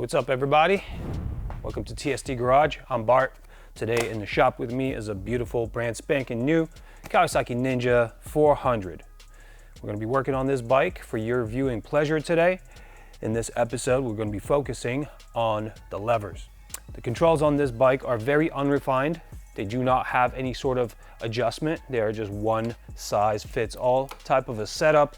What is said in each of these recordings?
What's up, everybody? Welcome to TST Garage. I'm Bart. Today in the shop with me is a beautiful brand spanking new Kawasaki Ninja 400. We're going to be working on this bike for your viewing pleasure today. In this episode, we're going to be focusing on the levers. The controls on this bike are very unrefined. They do not have any sort of adjustment. They are just one size fits all type of a setup.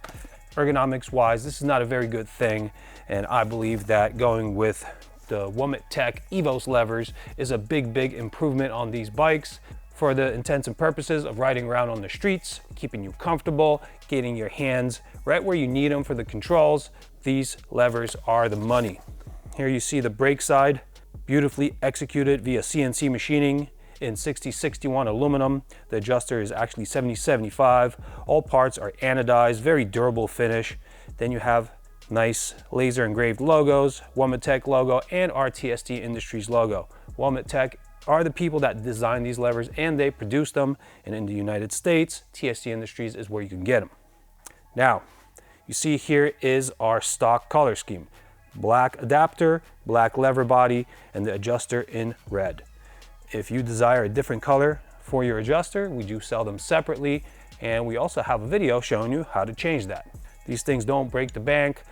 Ergonomics wise, this is not a very good thing, and I believe that going with the Womet-Tech Evos levers is a big improvement on these bikes for the intents and purposes of riding around on the streets, keeping you comfortable, getting your hands right where you need them for the controls. These levers are the money. Here you see the brake side, beautifully executed via CNC machining in 6061 aluminum. The adjuster is actually 7075. All parts are anodized, very durable finish. Then you have nice laser engraved logos, Womet-Tech logo, and our TST Industries logo. Womet-Tech are the people that design these levers and they produce them. And in the United States, TST Industries is where you can get them. Now, you see here is our stock color scheme. Black adapter, black lever body, and the adjuster in red. If you desire a different color for your adjuster, we do sell them separately, and we also have a video showing you how to change that. These things don't break the bank.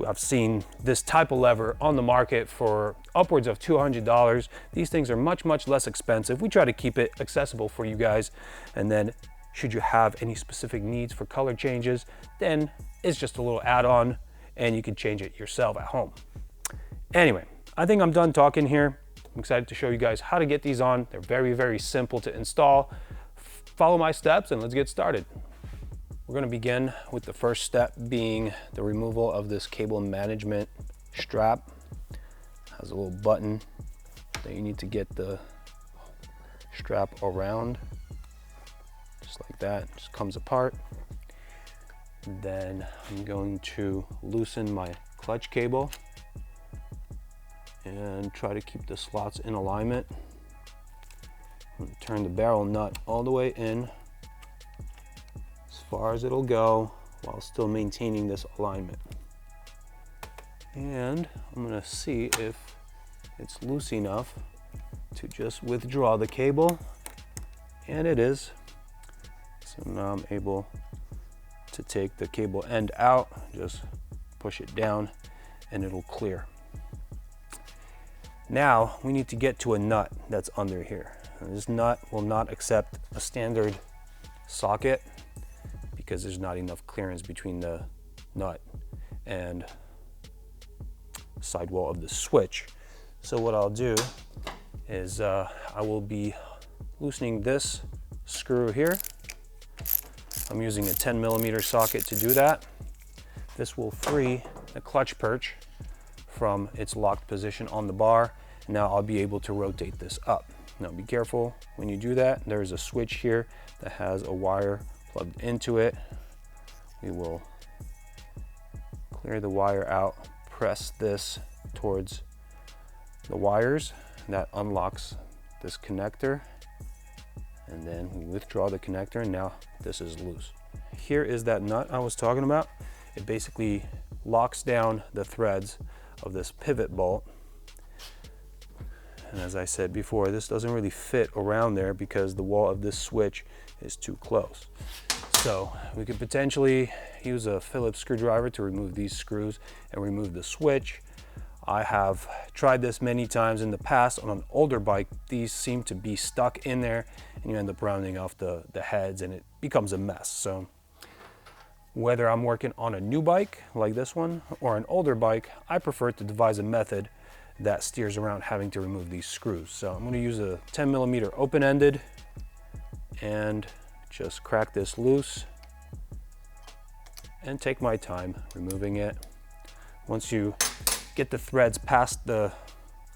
I've seen this type of lever on the market for upwards of $200. These things are much less expensive. We try to keep it accessible for you guys, and then should you have any specific needs for color changes, then it's just a little add-on and you can change it yourself at home. Anyway, I think I'm done talking here. I'm excited to show you guys how to get these on. They're very simple to install. Follow my steps and let's get started. We're going to begin with the first step being the removal of this cable management strap. It has a little button that you need to get the strap around, just like that. It just comes apart. Then I'm going to loosen my clutch cable and try to keep the slots in alignment. I'm going to turn the barrel nut all the way in as far as it'll go while still maintaining this alignment. And I'm going to see if it's loose enough to just withdraw the cable, and it is. So now I'm able to take the cable end out, just push it down and it'll clear. Now we need to get to a nut that's under here. And this nut will not accept a standard socket because there's not enough clearance between the nut and sidewall of the switch. So what I'll do is I will be loosening this screw here. I'm using a 10mm socket to do that. This will free the clutch perch from its locked position on the bar. Now I'll be able to rotate this up. Now be careful when you do that. There's a switch here that has a wire plugged into it. We will clear the wire out, press this towards the wires. That unlocks this connector. And then we withdraw the connector, and now this is loose. Here is that nut I was talking about. It basically locks down the threads of this pivot bolt. And as I said before, this doesn't really fit around there because the wall of this switch is too close. So we could potentially use a Phillips screwdriver to remove these screws and remove the switch. I have tried this many times in the past on an older bike. These seem to be stuck in there and you end up rounding off the heads and it becomes a mess. So whether I'm working on a new bike like this one or an older bike, I prefer to devise a method that steers around having to remove these screws. So I'm going to use a 10mm open-ended and just crack this loose and take my time removing it. Once you get the threads past the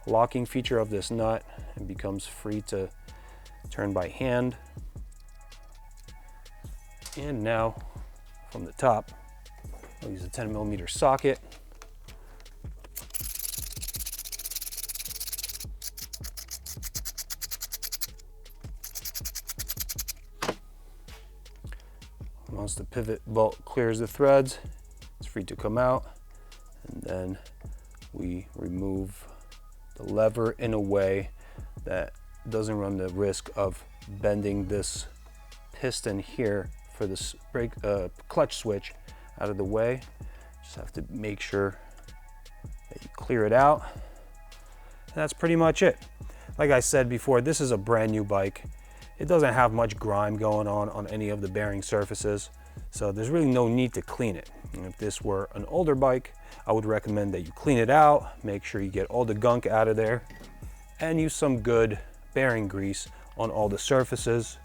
locking feature of this nut, it becomes free to turn by hand. And now from the top, I'll use a 10mm socket. Once the pivot bolt clears the threads, it's free to come out, and then we remove the lever in a way that doesn't run the risk of bending this piston here for this brake clutch switch out of the way. Just have to make sure that you clear it out. And that's pretty much it. Like I said before, this is a brand new bike. It doesn't have much grime going on any of the bearing surfaces, so there's really no need to clean it. And if this were an older bike, I would recommend that you clean it out, make sure you get all the gunk out of there, and use some good bearing grease on all the surfaces.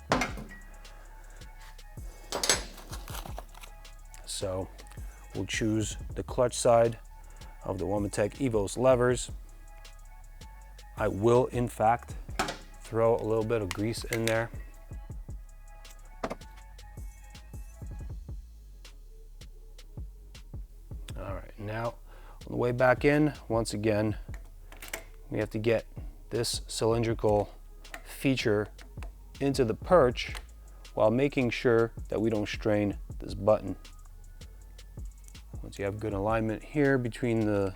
So we'll choose the clutch side of the Womet-Tech Evos Levers. I will, in fact, throw a little bit of grease in there. All right, now on the way back in, once again, we have to get this cylindrical feature into the perch while making sure that we don't strain this button. Once you have good alignment here between the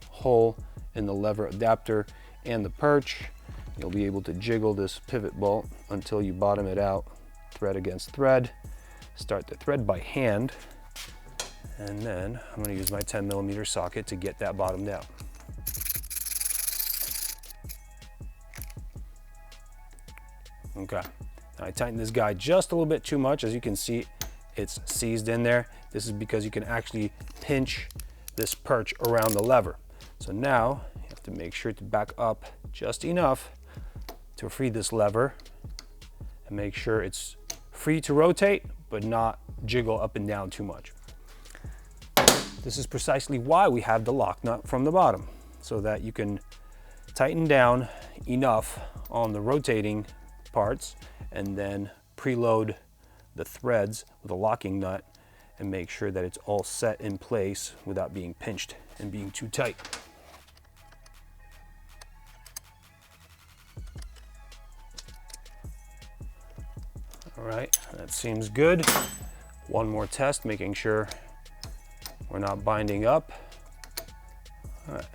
hole in the lever adapter and the perch, you'll be able to jiggle this pivot bolt until you bottom it out, thread against thread. Start the thread by hand, and then I'm going to use my 10mm socket to get that bottomed out. Okay, now I tighten this guy just a little bit too much. As you can see, it's seized in there. This is because you can actually pinch this perch around the lever. So now you have to make sure to back up just enough to free this lever and make sure it's free to rotate but not jiggle up and down too much. This is precisely why we have the lock nut from the bottom, so that you can tighten down enough on the rotating parts and then preload the threads with a locking nut and make sure that it's all set in place without being pinched and being too tight. All right, that seems good. One more test, making sure we're not binding up. All right.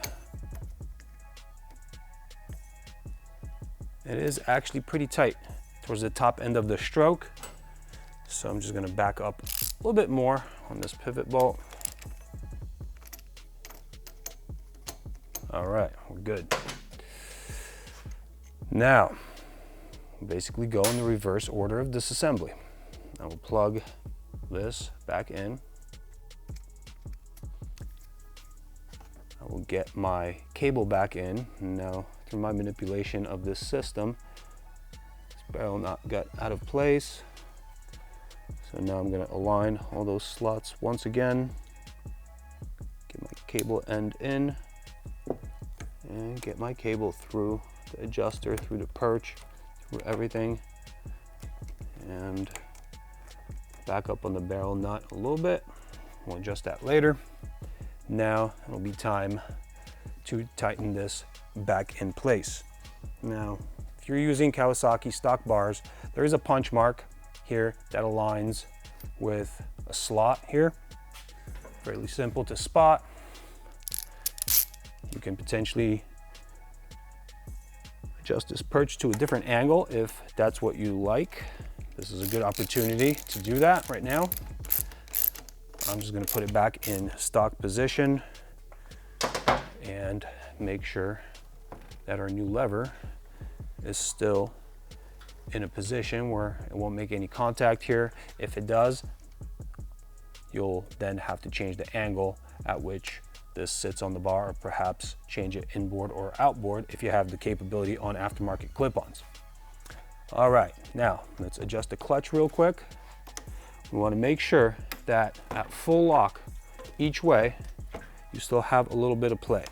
It is actually pretty tight towards the top end of the stroke. So I'm just gonna back up a little bit more on this pivot bolt. All right, we're good. Now, basically go in the reverse order of disassembly. I will plug this back in. I will get my cable back in. Now, through my manipulation of this system, this barrel nut got out of place. So now I'm going to align all those slots once again, get my cable end in, and get my cable through the adjuster, through the perch, through everything, and back up on the barrel nut a little bit. We'll adjust that later. Now it'll be time to tighten this back in place. Now, if you're using Kawasaki stock bars, there is a punch mark here that aligns with a slot here. Fairly simple to spot. You can potentially adjust this perch to a different angle if that's what you like. This is a good opportunity to do that right now. I'm just going to put it back in stock position and make sure that our new lever is still in a position where it won't make any contact here. If it does, you'll then have to change the angle at which this sits on the bar, or perhaps change it inboard or outboard if you have the capability on aftermarket clip-ons. All right, now let's adjust the clutch real quick. We want to make sure that at full lock each way, you still have a little bit of play.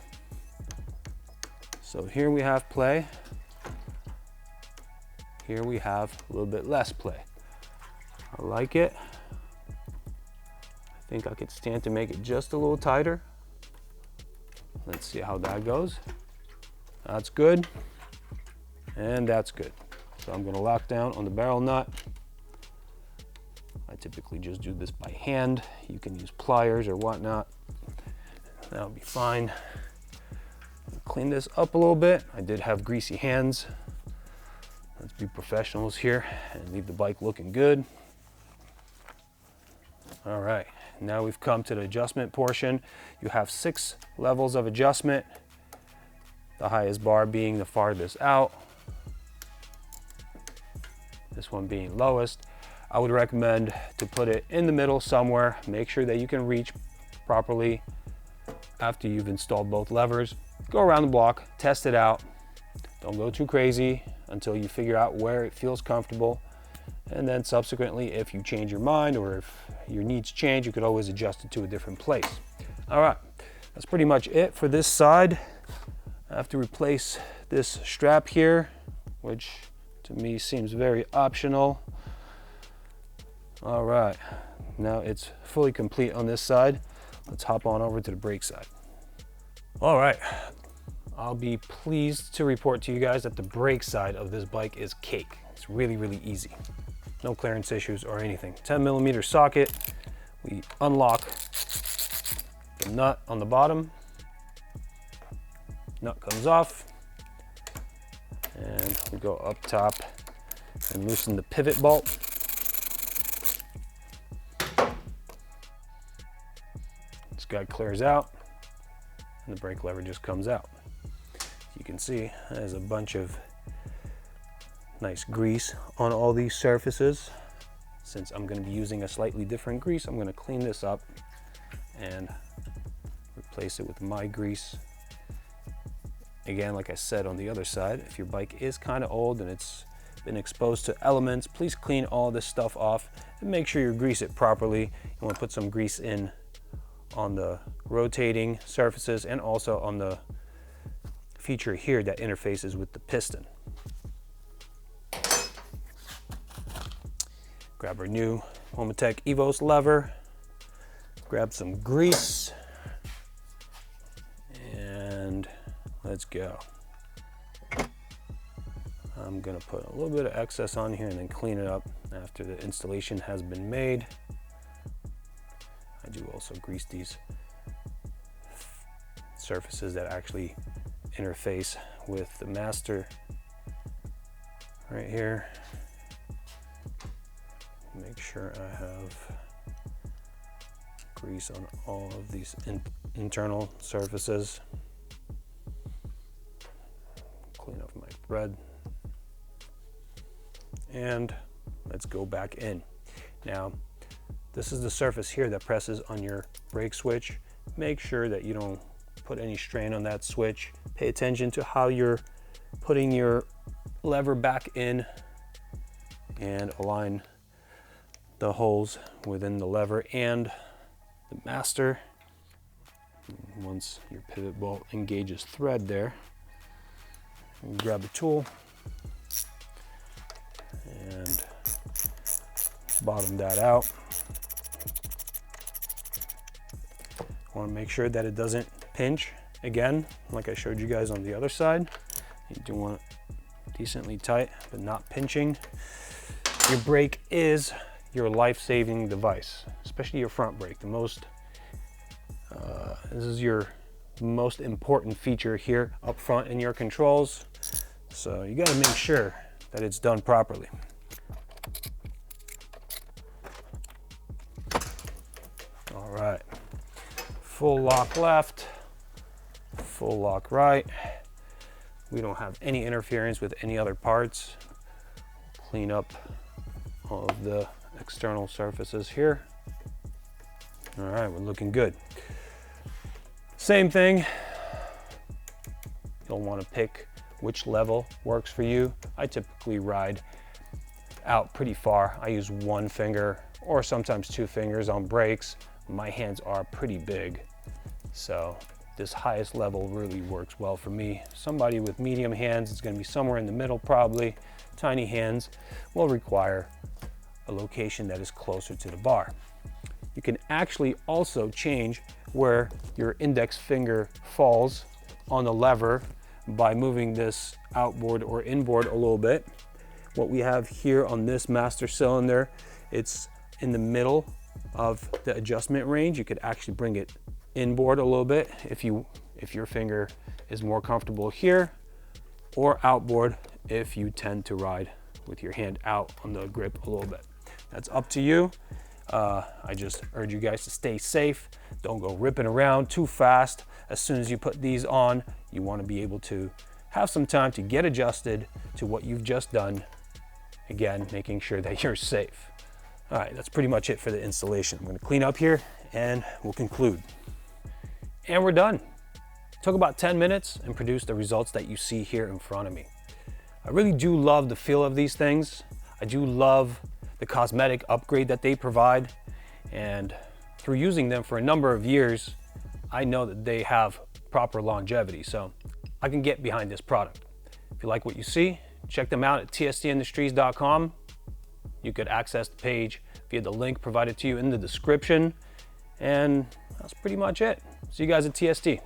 So here we have play. Here we have a little bit less play. I like it. I think I could stand to make it just a little tighter. Let's see how that goes. That's good, and that's good. So I'm going to lock down on the barrel nut. I typically just do this by hand. You can use pliers or whatnot. That'll be fine. clean this up a little bit. I did have greasy hands. Let's be professionals here and leave the bike looking good. All right, now we've come to the adjustment portion. You have 6 levels of adjustment, the highest bar being the farthest out, this one being lowest. I would recommend to put it in the middle somewhere. Make sure that you can reach properly after you've installed both levers. Go around the block, test it out. Don't go too crazy until you figure out where it feels comfortable. And then subsequently, if you change your mind or if your needs change, you could always adjust it to a different place. All right, that's pretty much it for this side. I have to replace this strap here, which to me seems very optional. All right, now it's fully complete on this side. Let's hop on over to the brake side. All right, I'll be pleased to report to you guys that the brake side of this bike is cake. It's really, really easy. No clearance issues or anything. 10mm socket. We unlock the nut on the bottom. Nut comes off. And we go up top and loosen the pivot bolt. This guy clears out and the brake lever just comes out. You can see there's a bunch of nice grease on all these surfaces. Since I'm going to be using a slightly different grease, I'm going to clean this up and replace it with my grease. Again, like I said on the other side, if your bike is kind of old and it's been exposed to elements, please clean all this stuff off and make sure you grease it properly. You want to put some grease in on the rotating surfaces and also on the feature here that interfaces with the piston. Grab our new Womet-Tech Evos lever, grab some grease, and let's go. I'm gonna put a little bit of excess on here and then clean it up after the installation has been made. I do also grease these surfaces that actually interface with the master right here. Make sure I have grease on all of these internal surfaces. Clean off my thread. And let's go back in. Now, this is the surface here that presses on your brake switch. Make sure that you don't put any strain on that switch. Pay attention to how you're putting your lever back in and align the holes within the lever and the master. Once your pivot bolt engages thread there, you grab the tool and bottom that out. I want to make sure that it doesn't pinch again, like I showed you guys on the other side. You do want it decently tight, but not pinching. Your brake is your life-saving device, especially your front brake. This is your most important feature here up front in your controls. So you got to make sure that it's done properly. All right, full lock left, full lock right. We don't have any interference with any other parts. Clean up all of the external surfaces here. All right, we're looking good. Same thing. You'll want to pick which level works for you. I typically ride out pretty far. I use one finger or sometimes 2 fingers on brakes. My hands are pretty big, so this highest level really works well for me. Somebody with medium hands, it's going to be somewhere in the middle probably. Tiny hands will require a location that is closer to the bar. You can actually also change where your index finger falls on the lever by moving this outboard or inboard a little bit. What we have here on this master cylinder, it's in the middle of the adjustment range. You could actually bring it inboard a little bit if you if your finger is more comfortable here, or outboard if you tend to ride with your hand out on the grip a little bit. That's up to you. I just urge you guys to stay safe. Don't go ripping around too fast. As soon as you put these on, you want to be able to have some time to get adjusted to what you've just done. Again, making sure that you're safe. All right, that's pretty much it for the installation. I'm going to clean up here and we'll conclude. And we're done. Took about 10 minutes and produced the results that you see here in front of me. I really do love the feel of these things. I do love the cosmetic upgrade that they provide, and through using them for a number of years, I know that they have proper longevity, so I can get behind this product. If you like what you see, check them out at tstindustries.com. You could access the page via the link provided to you in the description, and that's pretty much it. See you guys at TST.